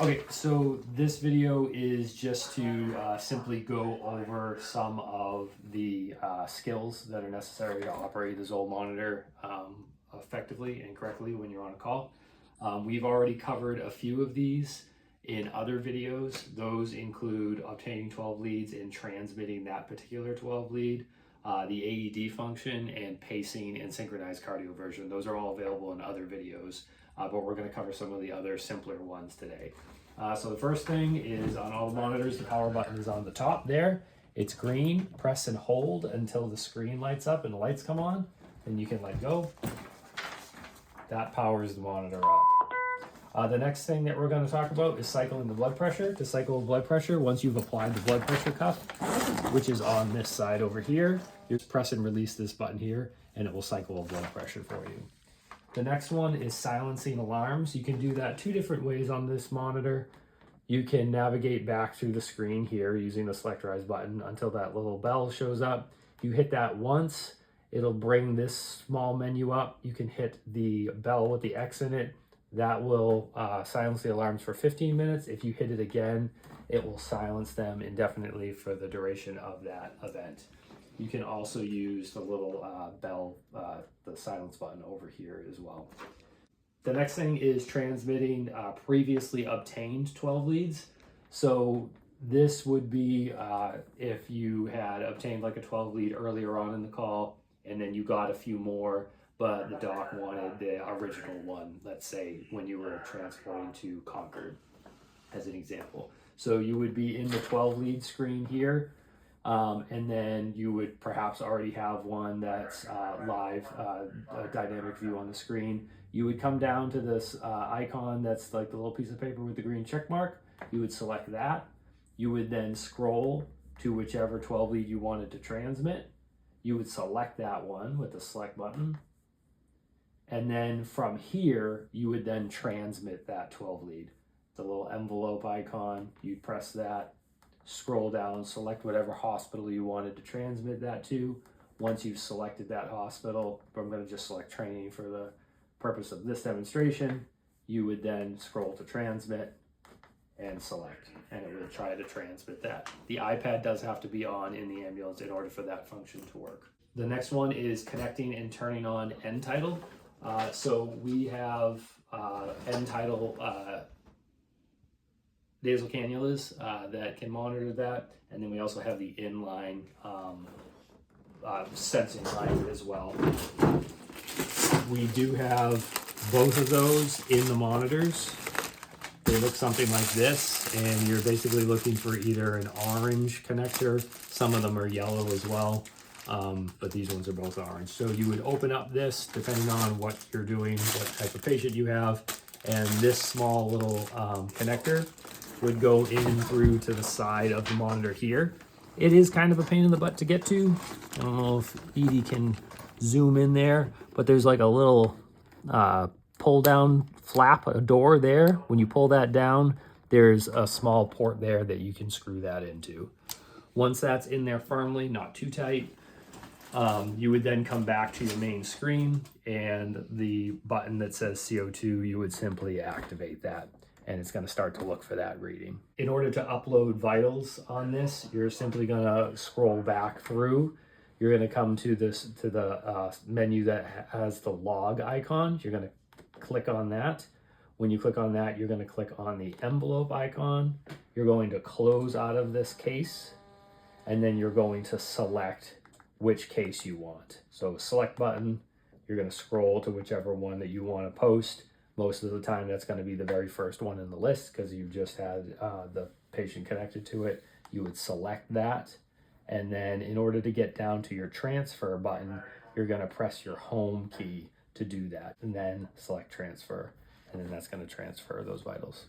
Okay, so this video is just to simply go over some of the skills that are necessary to operate the Zoll monitor effectively and correctly when you're on a call. We've already covered a few of these in other videos. Those include obtaining 12 leads and transmitting that particular 12 lead, the AED function, and pacing and synchronized cardioversion. Those are all available in other videos, but we're going to cover some of the other simpler ones today. So the first thing is on all the monitors, the power button is on the top there. It's green. Press and hold until the screen lights up and the lights come on. Then you can let go. That powers the monitor up. The next thing that we're going to talk about is cycling the blood pressure. To cycle the blood pressure, once you've applied the blood pressure cuff, which is on this side over here, you just press and release this button here and it will cycle a blood pressure for you. The next one is silencing alarms. You can do that two different ways on this monitor. You can navigate back through the screen here using the selectorize button until that little bell shows up. You hit that once, it'll bring this small menu up. You can hit the bell with the X in it. That will silence the alarms for 15 minutes. If you hit it again, it will silence them indefinitely for the duration of that event. You can also use the little bell, the silence button over here as well. The next thing is transmitting previously obtained 12 leads. So this would be if you had obtained like a 12 lead earlier on in the call, and then you got a few more, but the doc wanted the original one, let's say when you were transporting to Concord, as an example. So you would be in the 12 lead screen here. And then you would perhaps already have one that's live, a dynamic view on the screen. You would come down to this icon that's like the little piece of paper with the green check mark. You would select that. You would then scroll to whichever 12 lead you wanted to transmit. You would select that one with the select button. And then from here, you would then transmit that 12 lead. The little envelope icon, you'd press that. Scroll down, select whatever hospital you wanted to transmit that to. Once you've selected that hospital, I'm going to just select training for the purpose of this demonstration, you would then scroll to transmit and select, and it will try to transmit that. The iPad does have to be on in the ambulance in order for that function to work. The next one is connecting and turning on entitle. So we have entitle nasal cannulas that can monitor that, and then we also have the inline sensing line as well. We do have both of those in the monitors. They look something like this, and you're basically looking for either an orange connector. Some of them are yellow as well, but these ones are both orange. So you would open up this depending on what you're doing, what type of patient you have, and this small little connector would go in through to the side of the monitor here. It is kind of a pain in the butt to get to. I don't know if Edie can zoom in there, but there's like a little pull down flap, a door there. When you pull that down, there's a small port there that you can screw that into. Once that's in there firmly, not too tight, you would then come back to your main screen, and the button that says CO2, you would simply activate that, and it's going to start to look for that reading. In order to upload vitals on this, you're simply going to scroll back through. You're going to come to the menu that has the log icon. You're going to click on that. When you click on that, you're going to click on the envelope icon. You're going to close out of this case, and then you're going to select which case you want. So select button, you're going to scroll to whichever one that you want to post. Most of the time, that's going to be the very first one in the list because you've just had the patient connected to it. You would select that. And then in order to get down to your transfer button, you're going to press your home key to do that. And then select transfer. And then that's going to transfer those vitals.